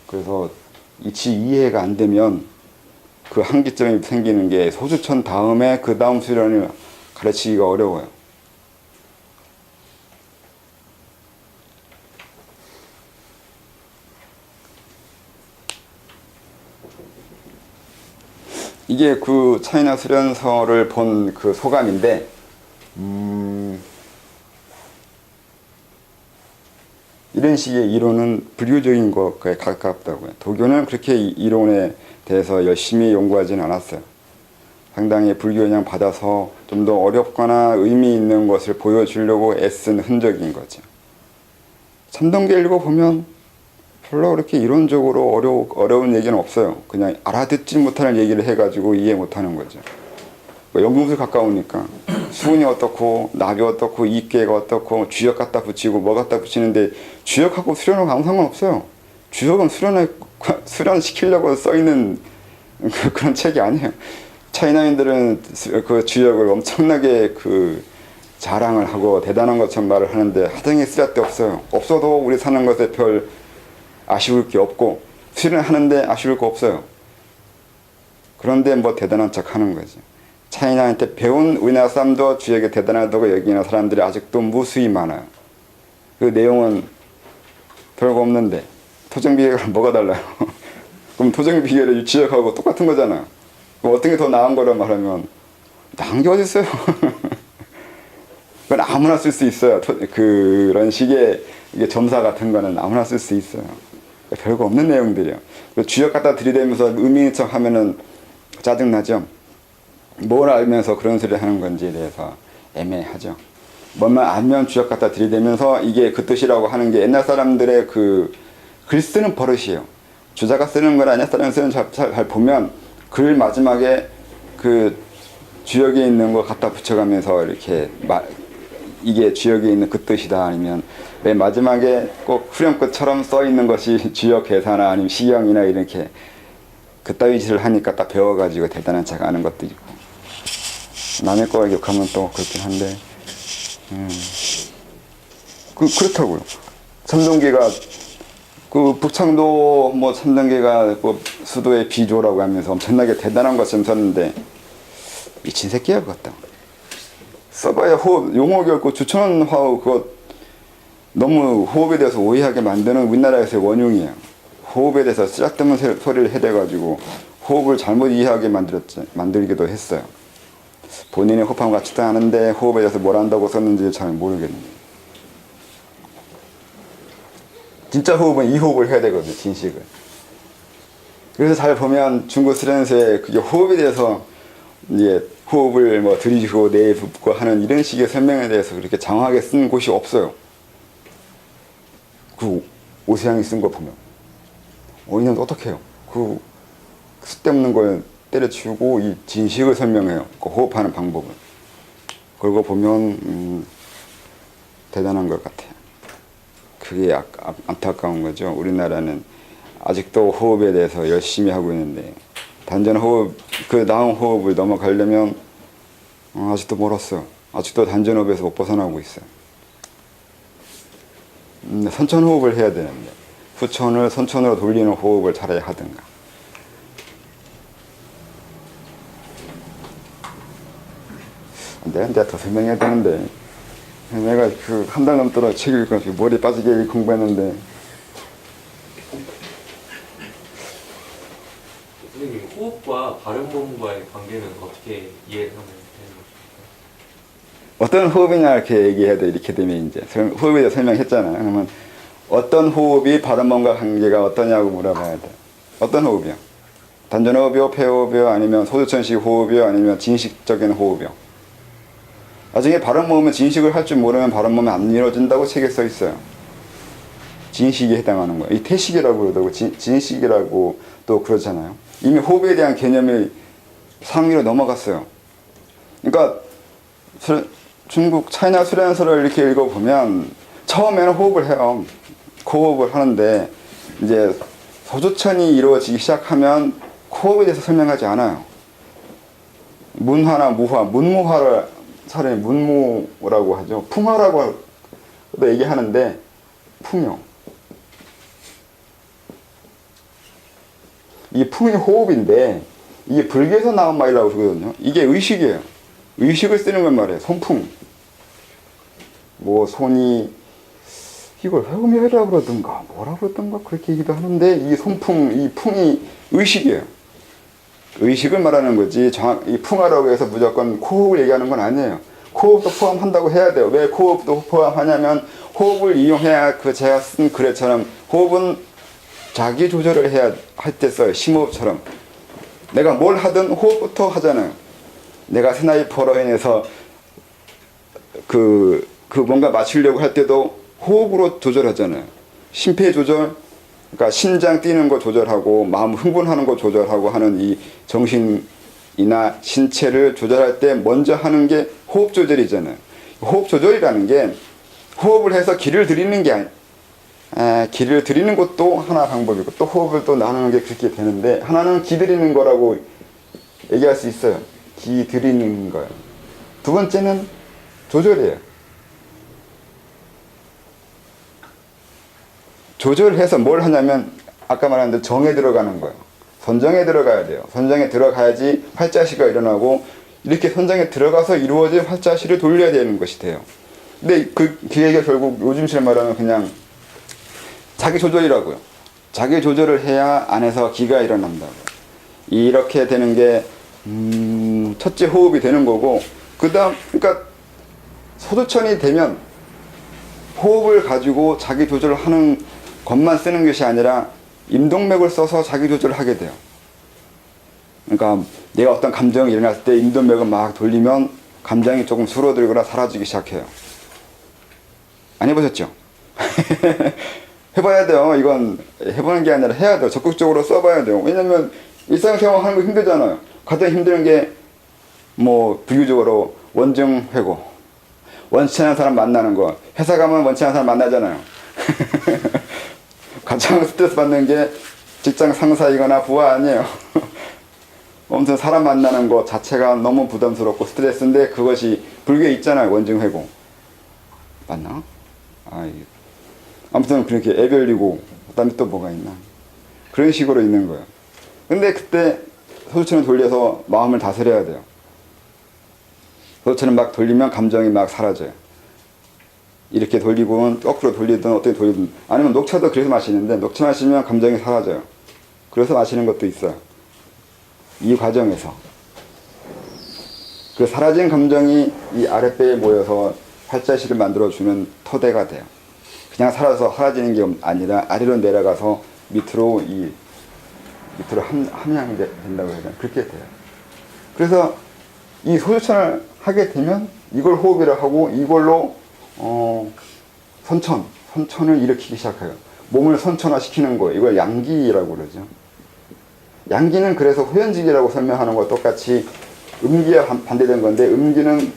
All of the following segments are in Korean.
그래서 이치 이해가 안 되면 그 한계점이 생기는 게 소주천 다음에 그 다음 수련을 가르치기가 어려워요. 이게 그 차이나 수련서를 본 그 소감인데, 이런 식의 이론은 불교적인 것에 가깝다고요. 도교는 그렇게 이론에 대해서 열심히 연구하지는 않았어요. 상당히 불교 영향 받아서 좀 더 어렵거나 의미 있는 것을 보여주려고 애쓴 흔적인 거죠. 참동계 읽어보면 별로 그렇게 이론적으로 어려운 얘기는 없어요. 그냥 알아듣지 못하는 얘기를 해가지고 이해 못하는 거죠. 연금술 가까우니까 수운이 어떻고 나비 어떻고 이계가 어떻고 주역 갖다 붙이고 뭐 갖다 붙이는데 주역하고 수련하고 아무 상관없어요. 주역은 수련시키려고 써있는 그런 책이 아니에요. 차이나인들은 그 주역을 엄청나게 그 자랑을 하고 대단한 것처럼 말을 하는데 하등에 쓰잘데 없어요. 없어도 우리 사는 것에 별 아쉬울 게 없고 수련하는데 아쉬울 거 없어요. 그런데 뭐 대단한 척 하는 거지. 차이나한테 배운 우리나라 사람도 주역이 대단하다고 여기는 사람들이 아직도 무수히 많아요. 그 내용은 별거 없는데 토정비결은 뭐가 달라요? 그럼 토정비결이 주역하고 똑같은 거잖아요. 그럼 어떤 게 더 나은 거라 말하면 나은 게 어디 있어요? 그건 아무나 쓸 수 있어요. 그런 식의 이게 점사 같은 거는 아무나 쓸 수 있어요. 별거 없는 내용들이에요. 주역 갖다 들이대면서 의미 있는 척 하면은 짜증나죠. 뭘 알면서 그런 소리를 하는 건지에 대해서 애매하죠. 뭐만 알면 주역 갖다 들이대면서 이게 그 뜻이라고 하는 게 옛날 사람들의 그 글 쓰는 버릇이에요. 주자가 쓰는 거나 옛날 사람 쓰는 잘 보면 글 마지막에 그 주역에 있는 거 갖다 붙여가면서 이렇게 이게 주역에 있는 그 뜻이다 아니면 맨 마지막에 꼭 후렴구처럼 써 있는 것이 주역 계사나 아니면 시경이나 이렇게 그따위 짓을 하니까 딱 배워가지고 대단한 척 아는 것도 있고 남의 거 기억하면 또 그렇긴 한데 그렇다고요. 참동계가 그 북창도 뭐 참동계가 뭐 수도의 비조라고 하면서 엄청나게 대단한 것처럼 썼는데 미친 새끼야 그것도. 써봐야 호흡 용어가 없고 주천 화호 그거 너무 호흡에 대해서 오해하게 만드는 우리나라에서의 원흉이에요. 호흡에 대해서 쓰잘데없는 소리를 해대가지고 호흡을 잘못 이해하게 만들기도 했어요. 본인의 호흡하고 같지도 않은데 호흡에 대해서 뭘 한다고 썼는지 잘 모르겠네요. 진짜 호흡은 이 호흡을 해야 되거든요. 진식을. 그래서 잘 보면 중국 수련서에 그게 호흡에 대해서 이제 호흡을 뭐 들이쉬고 내붓고 하는 이런 식의 설명에 대해서 그렇게 장황하게 쓴 곳이 없어요. 그 오세양이 쓴 거 보면 이놈 어떻게 해요? 그 쓸데없는 걸 때려치우고 이 진식을 설명해요. 그 호흡하는 방법을. 그러고 보면 대단한 것 같아요. 그게 안타까운 거죠. 우리나라는 아직도 호흡에 대해서 열심히 하고 있는데 단전 호흡, 그 나은 호흡을 넘어가려면 아직도 멀었어요. 아직도 단전 호흡에서 못 벗어나고 있어요. 선천 호흡을 해야 되는데 후천을 선천으로 돌리는 호흡을 차라리 하든가. 내가 더 설명해야 되는데 내가 그 한 달 넘도록 책 읽어가지고 머리 빠지게 공부했는데. 선생님 호흡과 발음본과의 관계는 어떻게 이해를 하면 되는 것입니까? 어떤 호흡이냐 이렇게 얘기해야 돼. 이렇게 되면 이제 호흡에 대해서 설명했잖아요. 그러면 어떤 호흡이 발음본과 관계가 어떠냐고 물어봐야 돼. 어떤 호흡이요? 단전호흡이요? 폐호흡이요? 아니면 소두천식 호흡이요? 아니면 진식적인 호흡이요? 나중에 발음 모으면 진식을 할 줄 모르면 발음 모으면 안 이루어진다고 책에 써 있어요. 진식에 해당하는 거예요. 이 태식이라고 그러고 진식이라고 또 그러잖아요. 이미 호흡에 대한 개념이 상위로 넘어갔어요. 그러니까 중국 차이나 수련서를 이렇게 읽어보면 처음에는 호흡을 해요. 코호흡을 하는데 이제 소주천이 이루어지기 시작하면 코호흡에 대해서 설명하지 않아요. 문화나 무화, 문무화를 차라리 문무라고 하죠. 풍화라고 얘기하는데 풍요. 이 풍이 호흡인데 이게 불교에서 나온 말이라고 그러거든요. 이게 의식이에요. 의식을 쓰는 건 말이에요. 손풍. 뭐 손이 이걸 회음혈이라고 그러던가 뭐라고 그러던가 그렇게 얘기도 하는데 이 손풍, 이 풍이 의식이에요. 의식을 말하는 거지 이 풍하라고 해서 무조건 코호흡을 얘기하는 건 아니에요. 코호흡도 포함한다고 해야 돼요. 왜 코호흡도 포함하냐면 호흡을 이용해야 그 제가 쓴 글에처럼 호흡은 자기 조절을 해야 할 때 써요. 심호흡처럼. 내가 뭘 하든 호흡부터 하잖아요. 내가 스나이퍼로 인해서 그 뭔가 맞추려고 할 때도 호흡으로 조절하잖아요. 심폐 조절, 그러니까 심장 뛰는 거 조절하고 마음 흥분하는 거 조절하고 하는 이 정신이나 신체를 조절할 때 먼저 하는 게 호흡 조절이잖아요. 호흡 조절이라는 게 호흡을 해서 기를 들이는 게 기를 들이는 것도 하나 방법이고 또 호흡을 또 나누는 게 그렇게 되는데 하나는 기 들이는 거라고 얘기할 수 있어요. 기 들이는 거예요. 두 번째는 조절이에요. 조절해서 뭘 하냐면 아까 말한 대로 정에 들어가는 거예요. 선정에 들어가야 돼요. 선정에 들어가야지 활자시가 일어나고 이렇게 선정에 들어가서 이루어진 활자시를 돌려야 되는 것이 돼요. 근데 그 얘기가 결국 요즘식으로 말하면 그냥 자기 조절이라고요. 자기 조절을 해야 안에서 기가 일어난다고요. 이렇게 되는 게 첫째 호흡이 되는 거고 그러니까 소두천이 되면 호흡을 가지고 자기 조절을 하는 것만 쓰는 것이 아니라 임동맥을 써서 자기 조절을 하게 돼요. 그러니까 내가 어떤 감정이 일어났을 때 임동맥을 막 돌리면 감정이 조금 줄어들거나 사라지기 시작해요. 안 해보셨죠? 해봐야 돼요. 이건 해보는 게 아니라 해야 돼요. 적극적으로 써봐야 돼요. 왜냐면 일상생활 하는 거 힘들잖아요. 가장 힘든 게 뭐 불교적으로 원증회고 원치 않은 사람 만나는 거. 회사 가면 원치 않은 사람 만나잖아요. 가장 스트레스 받는 게 직장 상사이거나 부하 아니에요. 아무튼 사람 만나는 거 자체가 너무 부담스럽고 스트레스인데 그것이 불교에 있잖아요. 원증회고. 맞나? 아무튼 그렇게 애별리고 그다음에 또 뭐가 있나? 그런 식으로 있는 거예요. 근데 그때 소주처럼 돌려서 마음을 다스려야 돼요. 소주처럼 막 돌리면 감정이 막 사라져요. 이렇게 돌리고는 거꾸로 돌리든 어떻게 돌리든 아니면 녹차도 그래서 마시는데 녹차 마시면 감정이 사라져요. 그래서 마시는 것도 있어요. 이 과정에서 그 사라진 감정이 이 아랫배에 모여서 활자시를 만들어주는 토대가 돼요. 그냥 사라지는 게 아니라 아래로 내려가서 밑으로 함양이 된다고 해야 되나? 그렇게 돼요. 그래서 이 소주천을 하게 되면 이걸 호흡이라고 하고 이걸로 선천을 일으키기 시작해요. 몸을 선천화시키는 거예요. 이걸 양기라고 그러죠. 양기는 그래서 호연직이라고 설명하는 것과 똑같이 음기와 반대된 건데 음기는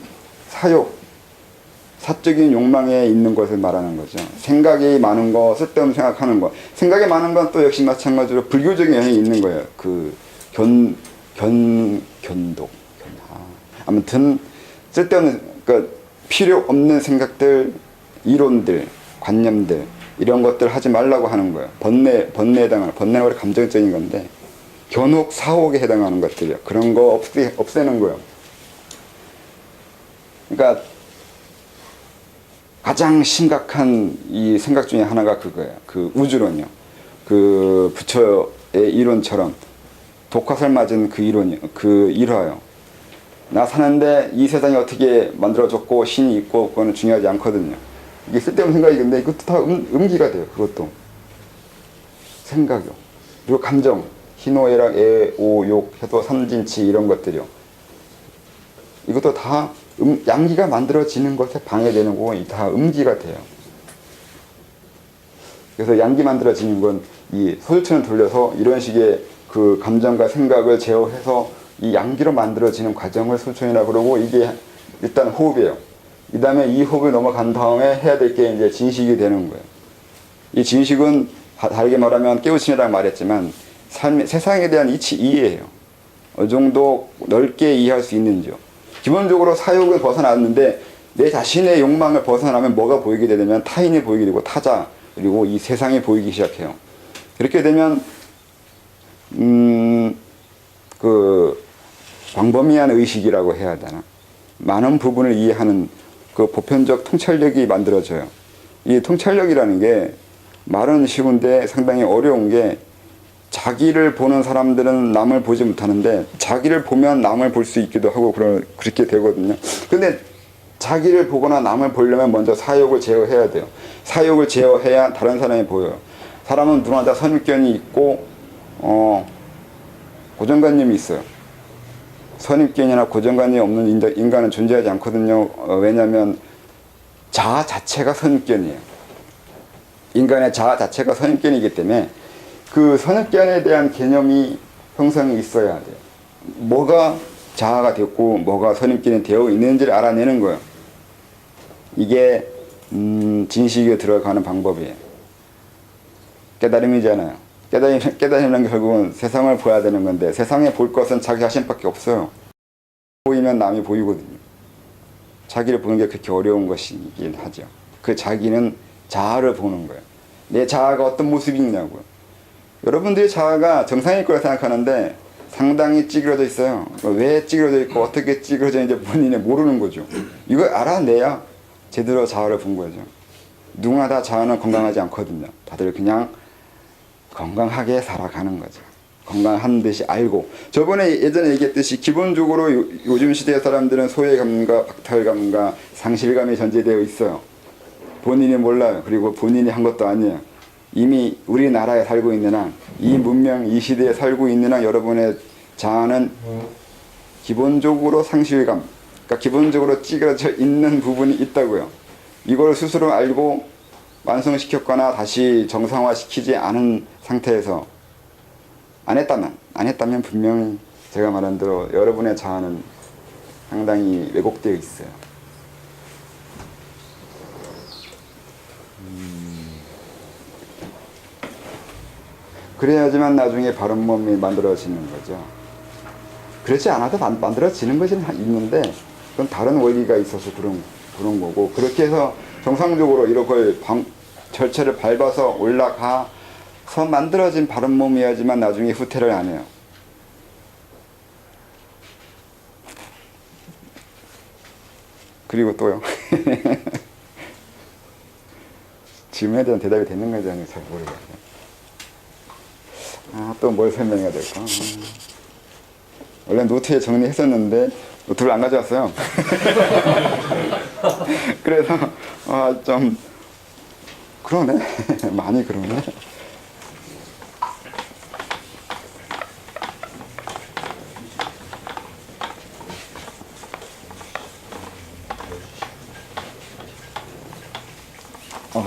사적인 욕망에 있는 것을 말하는 거죠. 생각이 많은 거, 쓸데없는 생각하는 거. 생각이 많은 건 또 역시 마찬가지로 불교적인 영향이 있는 거예요. 그 견독. 아무튼 쓸데없는 그러니까 필요 없는 생각들, 이론들, 관념들 이런 것들 하지 말라고 하는 거예요. 번뇌에 해당하는 번뇌는 원래 감정적인 건데 견혹, 사혹에 해당하는 것들이요. 그런 거 없애는 거예요. 그러니까 가장 심각한 이 생각 중에 하나가 그거예요. 그 우주론이요. 그 부처의 이론처럼 독화살 맞은 그 이론이요. 그 일화요. 나 사는데 이 세상이 어떻게 만들어졌고 신이 있고 그거는 중요하지 않거든요. 이게 쓸데없는 생각이근데 이것도 다 음기가 돼요. 그것도 생각이요. 그리고 감정, 희노애락, 애, 오, 욕, 효도, 삼진치 이런 것들이요. 이것도 다 양기가 만들어지는 것에 방해되는 거고 다 음기가 돼요. 그래서 양기 만들어지는 건 이 소주처럼 돌려서 이런 식의 그 감정과 생각을 제어해서 이 양기로 만들어지는 과정을 소주천이라고 그러고 이게 일단 호흡이에요. 그 다음에 이 호흡을 넘어간 다음에 해야 될 게 이제 진식이 되는 거예요. 이 진식은 다르게 말하면 깨우침이라고 말했지만 세상에 대한 이해예요. 어느 정도 넓게 이해할 수 있는지요. 기본적으로 사욕을 벗어났는데 내 자신의 욕망을 벗어나면 뭐가 보이게 되냐면 타인이 보이게 되고 타자 그리고 이 세상이 보이기 시작해요. 그렇게 되면 그 광범위한 의식이라고 해야 되나? 많은 부분을 이해하는 그 보편적 통찰력이 만들어져요. 이 통찰력이라는 게 말은 쉬운데 상당히 어려운 게 자기를 보는 사람들은 남을 보지 못하는데 자기를 보면 남을 볼 수 있기도 하고 그렇게 되거든요. 근데 자기를 보거나 남을 보려면 먼저 사욕을 제어해야 돼요. 사욕을 제어해야 다른 사람이 보여요. 사람은 누구나 다 선입견이 있고 고정관념이 있어요. 선입견이나 고정관념이 없는 인간은 존재하지 않거든요. 왜냐하면 자아 자체가 선입견이에요. 인간의 자아 자체가 선입견이기 때문에 그 선입견에 대한 개념이 형성이 있어야 돼요. 뭐가 자아가 됐고 뭐가 선입견이 되어 있는지를 알아내는 거예요. 이게 진식에 들어가는 방법이에요. 깨달음이잖아요. 깨달음이라는 게 결국은 세상을 봐야 되는 건데 세상에 볼 것은 자기 자신밖에 없어요. 보이면 남이 보이거든요. 자기를 보는 게 그렇게 어려운 것이긴 하죠. 그 자기는 자아를 보는 거예요. 내 자아가 어떤 모습이 있냐고요. 여러분들의 자아가 정상일 거라 생각하는데 상당히 찌그러져 있어요. 왜 찌그러져 있고 어떻게 찌그러져 있는지 본인이 모르는 거죠. 이걸 알아내야 제대로 자아를 본 거죠. 누구나 다 자아는 건강하지 않거든요. 다들 그냥 건강하게 살아가는 거죠. 건강한 듯이 알고. 저번에 예전에 얘기했듯이 기본적으로 요즘 시대의 사람들은 소외감과 박탈감과 상실감이 전제되어 있어요. 본인이 몰라요. 그리고 본인이 한 것도 아니에요. 이미 우리나라에 살고 있는 한, 이 문명, 이 시대에 살고 있는 한 여러분의 자아는 기본적으로 상실감, 그러니까 기본적으로 찌그러져 있는 부분이 있다고요. 이걸 스스로 알고 완성시켰거나 다시 정상화시키지 않은 상태에서 안 했다면 분명히 제가 말한 대로 여러분의 자아는 상당히 왜곡되어 있어요. 그래야지만 나중에 바른 몸이 만들어지는 거죠. 그렇지 않아도 만들어지는 것이 있는데 그건 다른 원리가 있어서 그런 거고, 그렇게 해서 정상적으로 이걸 절차를 밟아서 올라가서 만들어진 바른 몸이어야지만 나중에 후퇴를 안 해요. 그리고 또요. 질문에 대한 대답이 됐는 건지 아닌지 잘 모르겠어요. 또 뭘 설명해야 될까? 원래 노트에 정리했었는데 노트를 안 가져왔어요. 그래서 좀 그러네. 많이 그러네.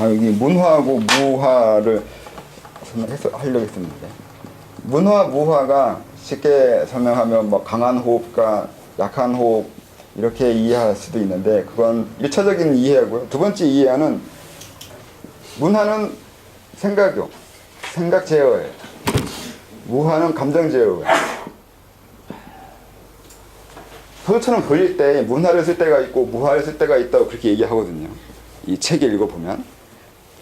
여기 문화하고 무화를 하려고 했었는데, 문화, 무화가 쉽게 설명하면 뭐 강한 호흡과 약한 호흡 이렇게 이해할 수도 있는데 그건 1차적인 이해고요. 두 번째 이해는 문화는 생각이요. 생각 제어예요. 무화는 감정 제어예요. 소설처럼 돌릴 때 문화를 쓸 때가 있고 무화를 쓸 때가 있다고 그렇게 얘기하거든요. 이 책을 읽어보면.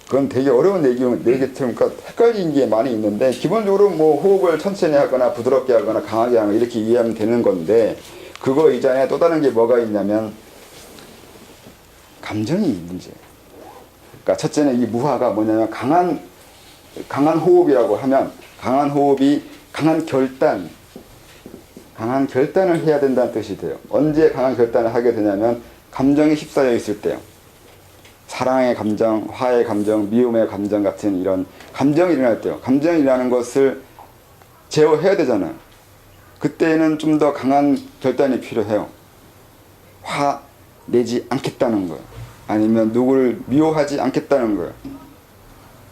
그건 되게 어려운 얘기처럼 헷갈리는 게 많이 있는데, 기본적으로 뭐 호흡을 천천히 하거나 부드럽게 하거나 강하게 하거나 이렇게 이해하면 되는 건데, 그거 이전에 또 다른 게 뭐가 있냐면 감정이 문제예요. 그러니까 첫째는 이 무화가 뭐냐면 강한 호흡이라고 하면 강한 호흡이 강한 결단을 해야 된다는 뜻이 돼요. 언제 강한 결단을 하게 되냐면 감정에 휩싸여 있을 때요. 사랑의 감정, 화의 감정, 미움의 감정 같은 이런 감정이 일어날 때요. 감정이라는 것을 제어해야 되잖아요. 그때는 좀 더 강한 결단이 필요해요. 화 내지 않겠다는 거예요. 아니면 누구를 미워하지 않겠다는 거예요.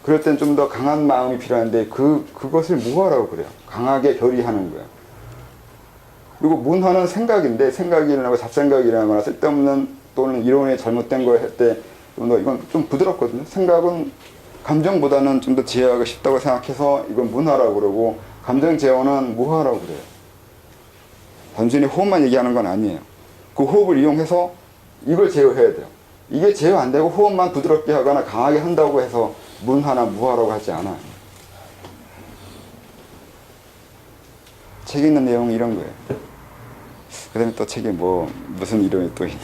그럴 땐 좀 더 강한 마음이 필요한데 그것을 무화라고 그래요. 강하게 결의하는 거예요. 그리고 문화는 생각인데, 생각이 일어나고 잡생각이 일어나거나 쓸데없는 또는 이론이 잘못된 걸 할 때 이건 좀 부드럽거든요. 생각은 감정보다는 좀 더 제어하기 쉽다고 생각해서 이건 문화라고 그러고, 감정 제어는 무화라고 그래요. 단순히 호흡만 얘기하는 건 아니에요. 그 호흡을 이용해서 이걸 제어해야 돼요. 이게 제어 안 되고 호흡만 부드럽게 하거나 강하게 한다고 해서 문화나 무화라고 하지 않아요. 책에 있는 내용이 이런 거예요. 그 다음에 또 책에 뭐 무슨 이론이 또 있나.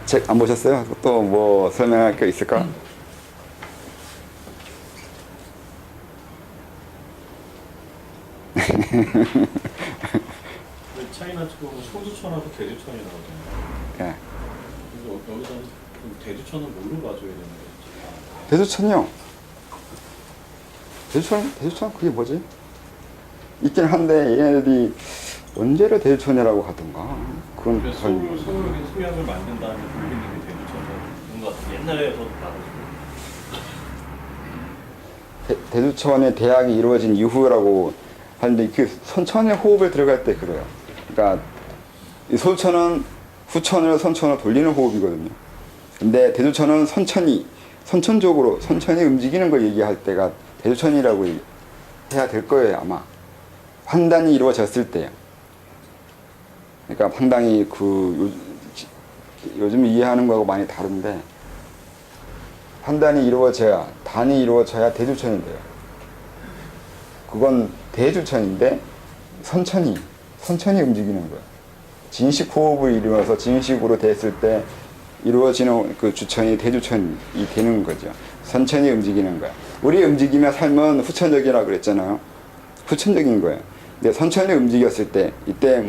책 안 보셨어요? 또 뭐 설명할 게 있을까? 차이나 지금 소주천하고 대주천이 나오잖아요. 예. 그래서 여기서는 그럼 대주천은 뭘로 봐줘야 되는 거지? 대주천요. 대주천 그게 뭐지? 있긴 한데 얘네들이 언제를 대주천이라고 하던가. 그건 그래서 소약을 만든 다음에 돌리는 게 대주천이라고 뭔가 옛날에도 나왔고. 대주천의 대항이 이루어진 이후라고 하는데 그 선천의 호흡을 들어갈 때 그래요. 그러니까 이 소천은 후천을 선천으로 돌리는 호흡이거든요. 근데 대주천은 선천적으로 선천이 움직이는 걸 얘기할 때가 대주천이라고 해야 될 거예요, 아마. 판단이 이루어졌을 때요. 그러니까 상당히 요즘 이해하는 거하고 많이 다른데 판단이 이루어져야, 단이 이루어져야 대주천이 돼요. 그건 대주천인데 선천이 움직이는 거예요. 진식 호흡을 이루어서 진식으로 됐을 때 이루어지는 그 주천이 대주천이 되는 거죠. 선천이 움직이는 거야. 우리 움직이며 삶은 후천적이라고 그랬잖아요. 후천적인 거예요. 근데 선천이 움직였을 때 이때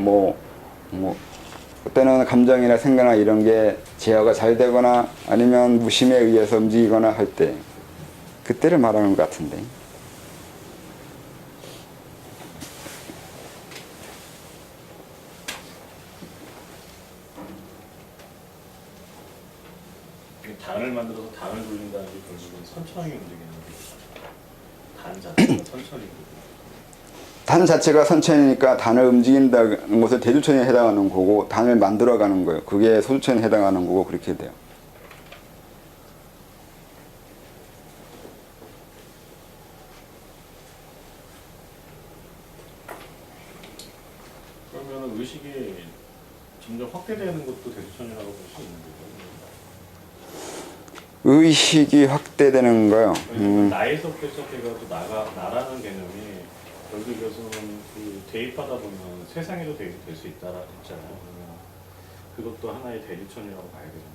그때는 감정이나 생각이나 이런 게 제어가 잘 되거나 아니면 무심에 의해서 움직이거나 할 때 그때를 말하는 것 같은데. 단을 만들어서 단을 돌린다는 게 결국은 선천이 움직이는 거죠. 단 자체가 선천이고. 단 자체가 선천이니까 단을 움직인다는 것을 대주천에 해당하는 거고 단을 만들어가는 거예요. 그게 소주천에 해당하는 거고 그렇게 돼요. 그러면 의식이 점점 확대되는 것도 대주천이라고 볼 수 있는 거죠. 의식이 확대되는 거요. 나에서 시작해가지고 나라는 개념이 결국에서는 그 대입하다 보면 세상에도 대입이 될 수 있다라 했잖아요. 그것도 하나의 대주천이라고 봐야겠네요.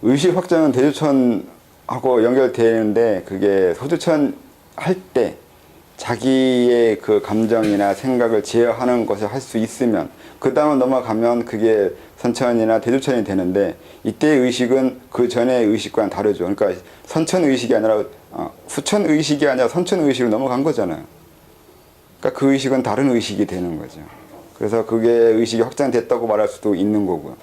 의식 확장은 대주천하고 연결되는데 그게 소주천 할 때 자기의 그 감정이나 생각을 제어하는 것을 할 수 있으면 그 다음을 넘어가면 그게 선천이나 대주천이 되는데 이때의 의식은 그 전의 의식과는 다르죠. 그러니까 선천 의식이 아니라 후천 의식이 아니라 선천 의식으로 넘어간 거잖아요. 그러니까 그 의식은 다른 의식이 되는 거죠. 그래서 그게 의식이 확장됐다고 말할 수도 있는 거고요.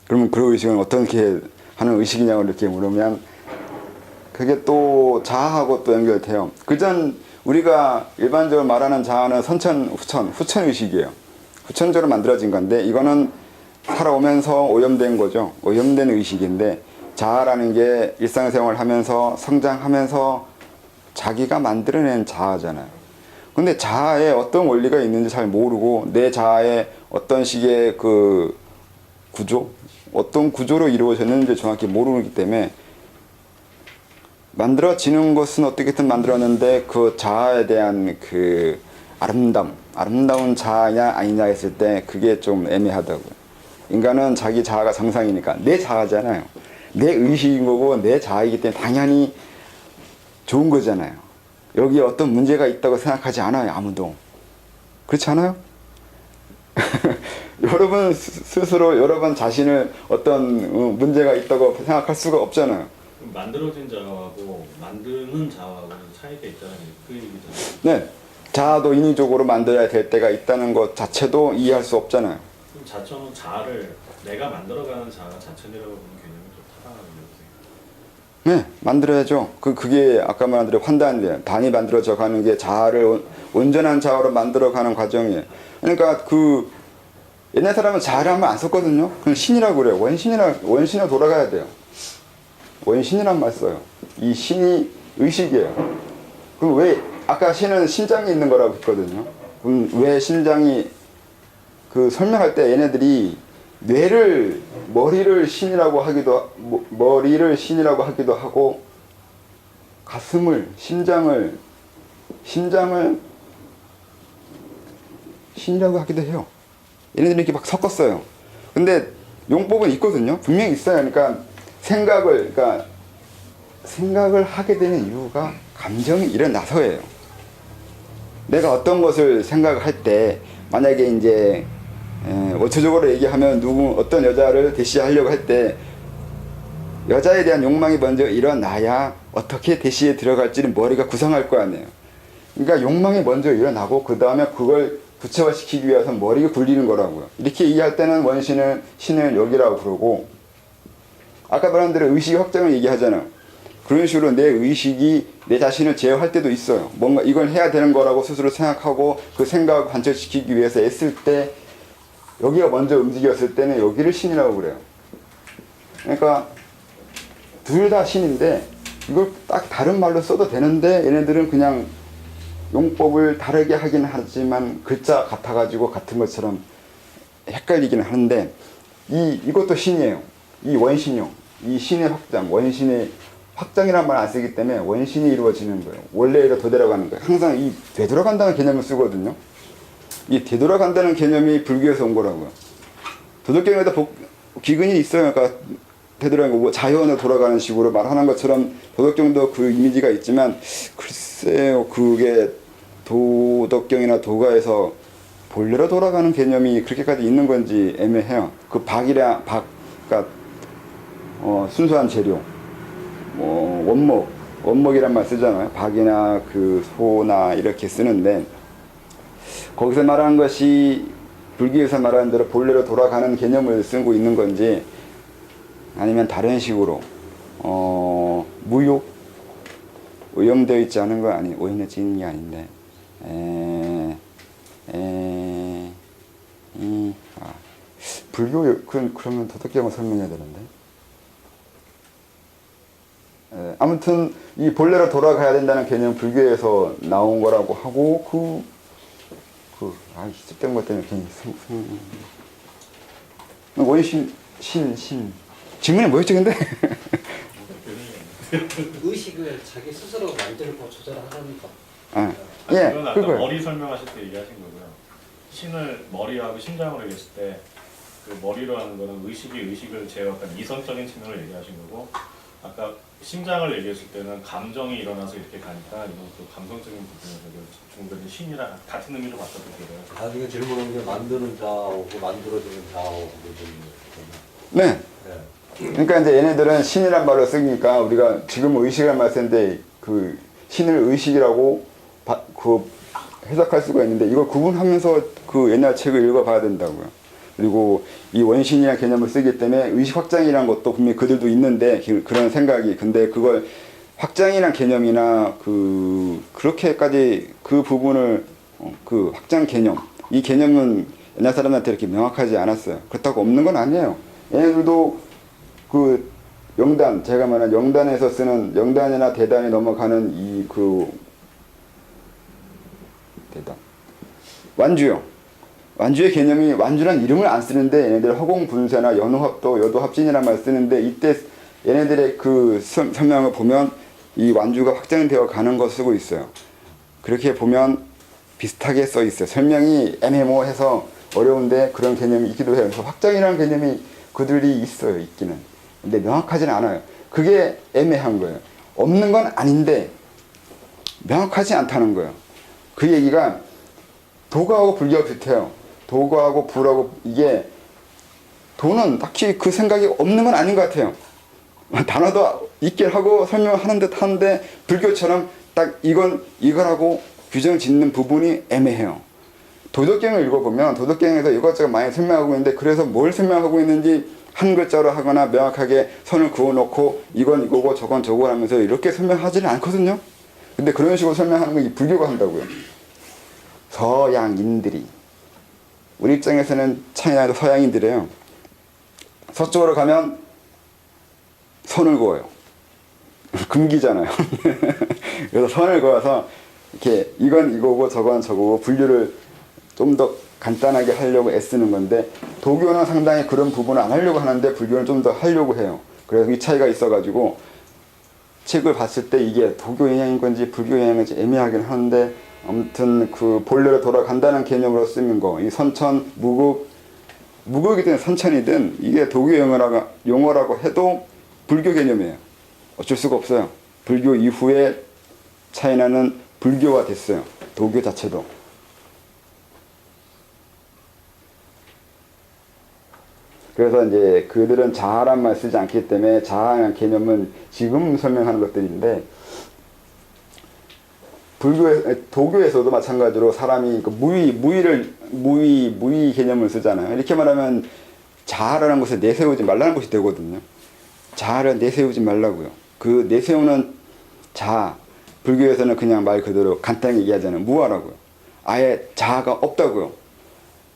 그러면 그 의식은 어떻게 하는 의식이냐고 이렇게 물으면 그게 또 자아하고 또 연결돼요. 그전 우리가 일반적으로 말하는 자아는 선천, 후천 의식이에요. 후천적으로 만들어진 건데 이거는 살아오면서 오염된 거죠. 오염된 의식인데 자아라는 게 일상생활을 하면서 성장하면서 자기가 만들어낸 자아잖아요. 근데 자아에 어떤 원리가 있는지 잘 모르고 내 자아에 어떤 식의 그 구조, 어떤 구조로 이루어졌는지 정확히 모르기 때문에 만들어지는 것은 어떻게든 만들었는데 그 자아에 대한 그 아름다운 자아냐 아니냐 했을 때 그게 좀 애매하다고요. 인간은 자기 자아가 정상이니까 내 자아잖아요. 내 의식인 거고 내 자아이기 때문에 당연히 좋은 거잖아요. 여기에 어떤 문제가 있다고 생각하지 않아요. 아무도. 그렇지 않아요? 여러분 스스로 여러분 자신을 어떤 문제가 있다고 생각할 수가 없잖아요. 만들어진 자아하고 만드는 자아하고는 차이가 있다는 그 얘기잖아요. 네. 자아도 인위적으로 만들어야 될 때가 있다는 것 자체도 이해할 수 없잖아요. 그럼 자천은 자아를 내가 만들어가는 자아가 자천이라고 보는 개념이 좀 타당하다고 보세요. 네, 만들어야죠. 그게 아까 말한 대로 환단이에요. 단이 만들어져 가는 게 자아를 온전한 자아로 만들어가는 과정이에요. 그러니까 그 옛날 사람은 자아를 한번 안 썼거든요. 그냥 신이라고 그래요. 원신으로 돌아가야 돼요. 원신이란 말 써요. 이 신이 의식이에요. 그럼 왜 아까 신은 심장이 있는 거라고 했거든요. 그럼 왜 심장이 그 설명할 때 얘네들이 머리를 신이라고 하기도 하고 가슴을 심장을 신이라고 하기도 해요. 얘네들이 이렇게 막 섞었어요. 근데 용법은 있거든요. 분명히 있어요. 그러니까 생각을 하게 되는 이유가 감정이 일어나서예요. 내가 어떤 것을 생각할 때 만약에 이제 원초적으로 얘기하면 어떤 여자를 대시하려고 할 때 여자에 대한 욕망이 먼저 일어나야 어떻게 대시에 들어갈지는 머리가 구상할 거 아니에요. 그러니까 욕망이 먼저 일어나고 그 다음에 그걸 구체화시키기 위해서 머리가 굴리는 거라고요. 이렇게 이해할 때는 신을 여기라고 그러고, 아까 말한 대로 의식의 확장을 얘기하잖아요. 그런 식으로 내 의식이 내 자신을 제어할 때도 있어요. 뭔가 이걸 해야 되는 거라고 스스로 생각하고 그 생각을 관철시키기 위해서 애쓸 때 여기가 먼저 움직였을 때는 여기를 신이라고 그래요. 그러니까 둘 다 신인데 이걸 딱 다른 말로 써도 되는데 얘네들은 그냥 용법을 다르게 하긴 하지만 글자 같아가지고 같은 것처럼 헷갈리긴 하는데 이것도 신이에요. 이 원신용, 이 신의 확장, 원신의 확장이란 말 안 쓰기 때문에 원신이 이루어지는 거예요. 원래로 되돌아가는 거예요. 항상 이 되돌아간다는 개념을 쓰거든요. 이 되돌아간다는 개념이 불교에서 온 거라고요. 도덕경에도 기근이 있어요. 그러니까 되돌아가는 거, 자연으로 돌아가는 식으로 말하는 것처럼 도덕경도 그 이미지가 있지만 글쎄요, 그게 도덕경이나 도가에서 본래로 돌아가는 개념이 그렇게까지 있는 건지 애매해요. 그 그러니까 순수한 재료, 원목이란 말 쓰잖아요. 박이나 그 소나 이렇게 쓰는데 거기서 말하는 것이 불교에서 말하는 대로 본래로 돌아가는 개념을 쓰고 있는 건지 아니면 다른 식으로 무효 오염되어 있지 않은 거 아니 오염되어 있는 게 아닌데 불교 그러면 도덕경을 설명해야 되는데 아무튼 이 본래로 돌아가야 된다는 개념 불교에서 나온 거라고 하고 쓸데없는 것 때문에 괜히 원신 신 질문이 뭐였지 근데? 의식을 자기 스스로 만들고 조절하는 것. 예, 그건 아까 그거요. 머리 설명하실 때 얘기하신 거고요. 신을 머리하고 심장으로 얘기했을 때 그 머리로 하는 거는 의식을 제어한 이성적인 측면을 얘기하신 거고, 아까 심장을 얘기했을 때는 감정이 일어나서 이렇게 가니까 이건 그 감성적인 부분에서 중간에 신이랑 같은 의미로 받아들여요. 나중에 질문한 게 만드는 자하고 만들어지는 자하고 네. 그러니까 이제 얘네들은 신이란 말로 쓰니까 우리가 지금 의식이란 말 쓰는데 그 신을 의식이라고 해석할 수가 있는데 이걸 구분하면서 그 옛날 책을 읽어봐야 된다고요. 그리고 이 원신이라는 개념을 쓰기 때문에 의식 확장이라는 것도 분명히 그들도 있는데 그런 생각이 근데 그걸 확장이라는 개념이나 그렇게까지 그 부분을 그 확장 개념 이 개념은 옛날 사람한테 이렇게 명확하지 않았어요. 그렇다고 없는 건 아니에요. 얘네들도 그 영단 제가 말한 영단에서 쓰는 영단이나 대단이 넘어가는 대단 완주요. 완주의 개념이 완주란 이름을 안 쓰는데 얘네들 허공분쇄나 연호합도 여도합진이라는 말 쓰는데 이때 얘네들의 그 설명을 보면 이 완주가 확장되어 가는 거 쓰고 있어요. 그렇게 보면 비슷하게 써 있어요. 설명이 애매모호해서 어려운데 그런 개념이 있기도 해요. 그래서 확장이라는 개념이 그들이 있어요. 있기는. 근데 명확하지는 않아요. 그게 애매한 거예요. 없는 건 아닌데 명확하지 않다는 거예요. 그 얘기가 도가하고 불교가 비슷해요. 도가하고 불하고 이게 도는 딱히 그 생각이 없는 건 아닌 것 같아요. 단어도 있긴 하고 설명하는 듯 하는데 불교처럼 딱 이거라고 규정 짓는 부분이 애매해요. 도덕경을 읽어보면 도덕경에서 이것저것 많이 설명하고 있는데 그래서 뭘 설명하고 있는지 한 글자로 하거나 명확하게 선을 그어놓고 이건 이거고 저건 저거 하면서 이렇게 설명하지는 않거든요. 근데 그런 식으로 설명하는 건 불교가 한다고요. 서양인들이 우리 입장에서는 차이나도 서양인들이에요. 서쪽으로 가면 선을 그어요. 금기잖아요. 그래서 선을 그어서 이렇게 이건 이거고 저건 저거고 분류를 좀 더 간단하게 하려고 애쓰는 건데 도교는 상당히 그런 부분을 안 하려고 하는데 불교는 좀 더 하려고 해요. 그래서 이 차이가 있어가지고 책을 봤을 때 이게 도교 영향인 건지 불교 영향인지 애매하긴 하는데 아무튼 그 본래로 돌아간다는 개념으로 쓰는 거, 이 선천, 무극이든 선천이든 이게 도교 용어라고 해도 불교 개념이에요. 어쩔 수가 없어요. 불교 이후에 차이나는 불교가 됐어요. 도교 자체도. 그래서 이제 그들은 자아란 말 쓰지 않기 때문에 자아라는 개념은 지금 설명하는 것들인데 도교에서도 마찬가지로 사람이 그 무의 개념을 쓰잖아요. 이렇게 말하면 자아라는 것을 내세우지 말라는 것이 되거든요. 자아를 내세우지 말라고요. 그 내세우는 자아, 불교에서는 그냥 말 그대로 간단히 얘기하자면 무아라고요. 아예 자아가 없다고요.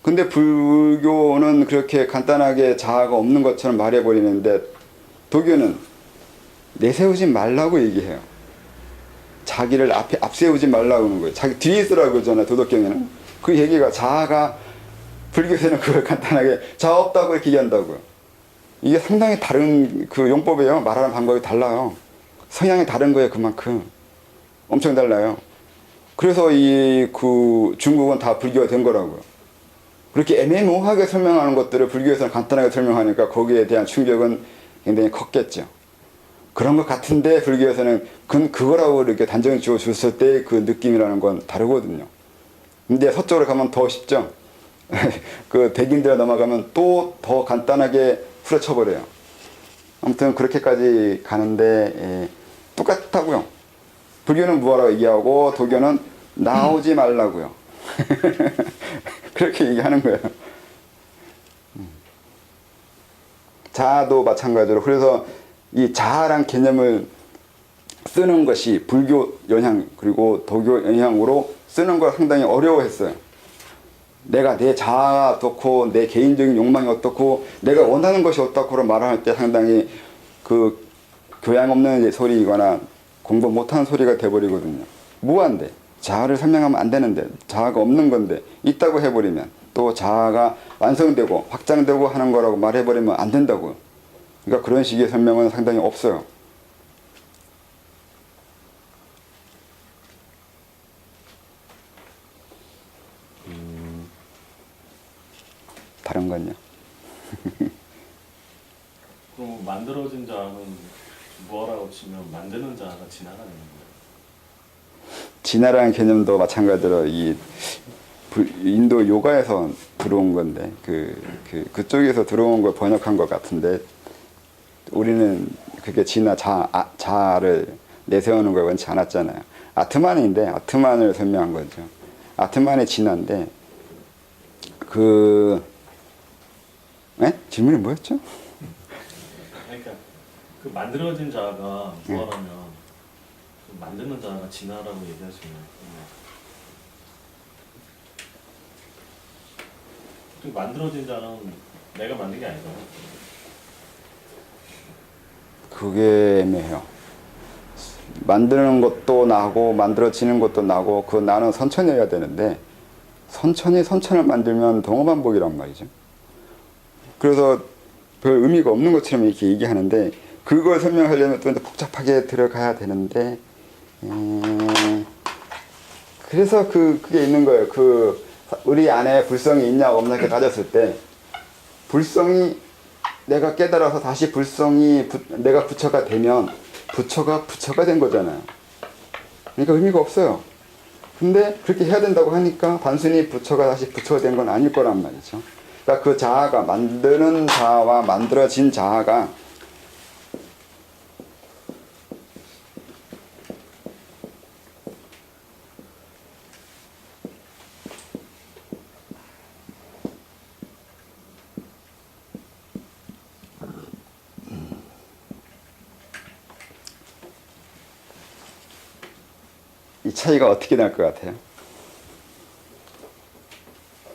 근데 불교는 그렇게 간단하게 자아가 없는 것처럼 말해버리는데 도교는 내세우지 말라고 얘기해요. 자기를 앞세우지 말라고 하는 거예요. 자기 뒤에 있으라고 그러잖아요. 도덕경에는. 그 얘기가 자아가 불교에서는 그걸 간단하게 자아 없다고 이렇게 얘기한다고요. 이게 상당히 다른 그 용법이에요. 말하는 방법이 달라요. 성향이 다른 거예요. 그만큼. 엄청 달라요. 그래서 그 중국은 다 불교가 된 거라고요. 그렇게 애매모호하게 설명하는 것들을 불교에서는 간단하게 설명하니까 거기에 대한 충격은 굉장히 컸겠죠. 그런 것 같은데 불교에서는 그거라고 이렇게 단정을 지어줬을 때 그 느낌이라는 건 다르거든요. 근데 서쪽으로 가면 더 쉽죠. 그 백인들 넘어가면 또 더 간단하게 후려쳐버려요. 아무튼 그렇게까지 가는데 똑같다고요. 불교는 무아라고 얘기하고 도교는 나오지 말라고요. 그렇게 얘기하는 거예요. 자아도 마찬가지로. 그래서 이 자아란 개념을 쓰는 것이 불교 영향 그리고 도교 영향으로 쓰는 걸 상당히 어려워했어요. 내가 내 자아가 어떻고 내 개인적인 욕망이 어떻고 내가 원하는 것이 어떻고 말할 때 상당히 그 교양 없는 소리이거나 공부 못하는 소리가 돼버리거든요. 무한데 자아를 설명하면 안 되는데 자아가 없는 건데 있다고 해버리면 또 자아가 완성되고 확장되고 하는 거라고 말해버리면 안 된다고요. 그러니까 그런 식의 설명은 상당히 없어요. 다른 건요? 그럼 만들어진 자아는 뭐라고 치면 만드는 자아가 진화라는 거예요? 진화라는 개념도 마찬가지로 인도 요가에서 들어온 건데 그쪽에서 들어온 걸 번역한 것 같은데 우리는 그게 자아를 내세우는 걸 원치 않았잖아요. 아트만인데 아트만을 설명한 거죠. 아트만의 진화인데 질문이 뭐였죠? 그러니까 그 만들어진 자아가 무아라면 그 만드는 자아가 진화라고 얘기할 수 있나요? 그 만들어진 자는 내가 만든 게 아니잖아요. 그게 애매해요. 만드는 것도 나고 만들어지는 것도 나고 그 나는 선천이어야 되는데 선천이 선천을 만들면 동어반복이란 말이죠. 그래서 별 의미가 없는 것처럼 이렇게 얘기하는데 그걸 설명하려면 또 복잡하게 들어가야 되는데 그래서 그게 있는 거예요. 우리 안에 불성이 있냐 없냐 이렇게 따졌을 때 불성이 내가 깨달아서 다시 불성이 내가 부처가 되면 부처가 된 거잖아요. 그러니까 의미가 없어요. 근데 그렇게 해야 된다고 하니까 단순히 부처가 다시 부처가 된 건 아닐 거란 말이죠. 그러니까 그 자아가 만드는 자아와 만들어진 자아가 이 차이가 어떻게 날 것 같아요?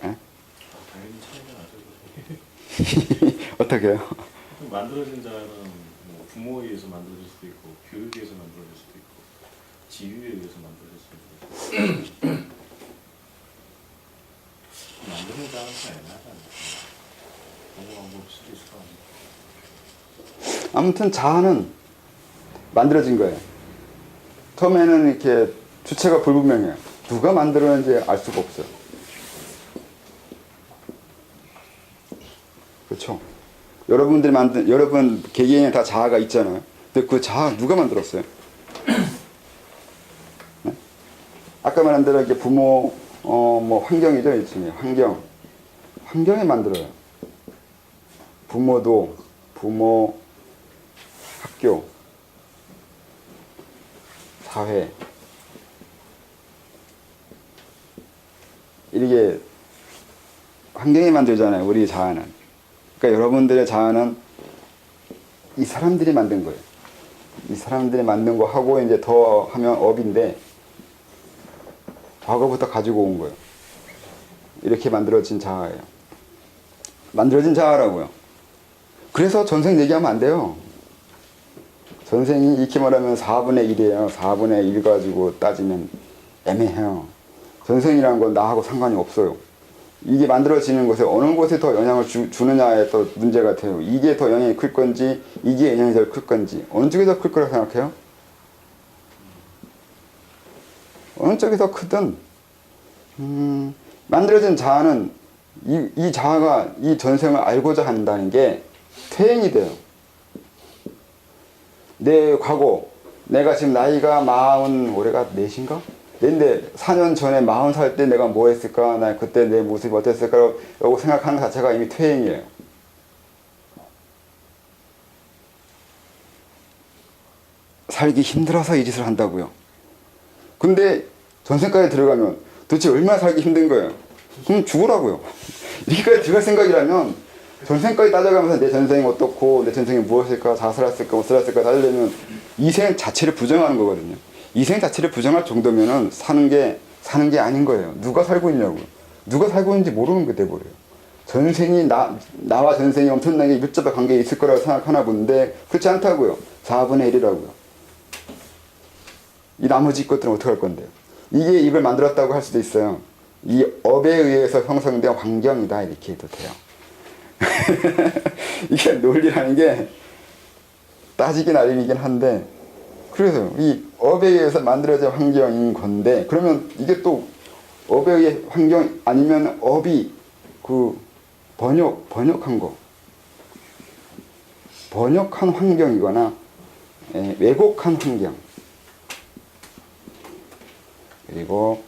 당연히 차이가 나죠. 어떻게 해요? 만들어진 자는 뭐 부모에 의해서 만들어질 수도 있고 교육에 의해서 만들어질 수도 있고 지위에 의해서 만들어질 수도 있고 입장은 좀 애매하지 않나? 어느 방법일 수도 있을 것 같네. 아무튼 자아는 만들어진 거예요. 처음에는 이렇게 주체가 불분명해요. 누가 만들었는지 알 수가 없어요. 그렇죠? 여러분 개개인에 다 자아가 있잖아요. 근데 그 자아 누가 만들었어요? 네? 아까 말한 대로 이렇게 부모, 뭐 환경이죠, 일종의 환경이 만들어요. 부모, 학교, 사회, 이렇게 환경이 만들잖아요, 우리 자아는. 그러니까 여러분들의 자아는 이 사람들이 만든 거예요. 이 사람들이 만든 거 하고 이제 더 하면 업인데, 과거부터 가지고 온 거예요. 이렇게 만들어진 자아예요. 만들어진 자아라고요. 그래서 전생 얘기하면 안 돼요. 전생이 이렇게 말하면 4분의 1이에요. 4분의 1 가지고 따지면 애매해요. 전생이라는 건 나하고 상관이 없어요. 이게 만들어지는 것에 어느 곳에 더 영향을 주느냐에 또 문제가 돼요. 이게 더 영향이 클 건지, 이게 영향이 더 클 건지, 어느 쪽이 더 클 거라고 생각해요? 어느 쪽이 더 크든, 만들어진 자아는 이 자아가 이 전생을 알고자 한다는 게 퇴행이 돼요. 내 과거, 내가 지금 나이가 40, 올해가 4인가? 근데 4년 전에 40살 때 내가 뭐 했을까? 나 그때 내 모습이 어땠을까? 라고 생각하는 것 자체가 이미 퇴행이에요. 살기 힘들어서 이 짓을 한다고요. 근데 전생까지 들어가면 도대체 얼마나 살기 힘든 거예요? 그럼 죽으라고요. 여기까지 들어갈 생각이라면 전생까지 따져가면서 내 전생이 어떻고 내 전생이 무엇일까, 자살했을까, 못살았을까 따지려면 이 생 자체를 부정하는 거거든요. 이 생 자체를 부정할 정도면은 사는 게 아닌 거예요. 누가 살고 있냐고요. 누가 살고 있는지 모르는 게 돼버려요. 전생이 나와 전생이 엄청나게 밀접한 관계에 있을 거라고 생각하나 본데 그렇지 않다고요. 4분의 1이라고요. 이 나머지 것들은 어떻게 할 건데요? 이게 이걸 만들었다고 할 수도 있어요. 이 업에 의해서 형성된 환경이다 이렇게 해도 돼요. 이게 논리라는 게 따지기 나름이긴 한데, 그래서 이 업에 의해서 만들어진 환경인 건데, 그러면 이게 또 업에 의해 환경 아니면 업이 그 번역한 거, 번역한 환경이거나 왜곡한 환경, 그리고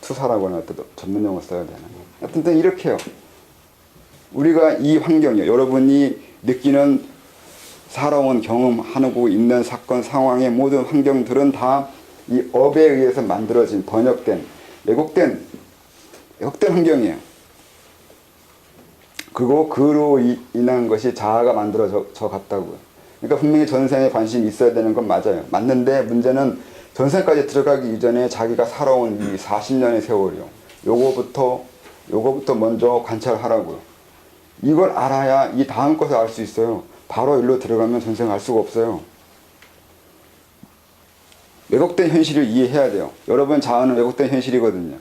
투사라고 하는 어떤 전문 용어 써야 되나? 하여튼 이렇게요. 우리가 이 환경이요, 여러분이 느끼는 살아온 경험하고 있는 사건 상황의 모든 환경들은 다 이 업에 의해서 만들어진 번역된 왜곡된 환경이에요. 그리고 그로 인한 것이 자아가 만들어져 갔다고요. 그러니까 분명히 전생에 관심이 있어야 되는 건 맞아요. 맞는데 문제는 전생까지 들어가기 이전에 자기가 살아온 이 40년의 세월이요. 요거부터 먼저 관찰하라고요. 이걸 알아야 이 다음 것을 알 수 있어요. 바로 일로 들어가면 전생을 알 수가 없어요. 왜곡된 현실을 이해해야 돼요. 여러분 자아는 왜곡된 현실이거든요.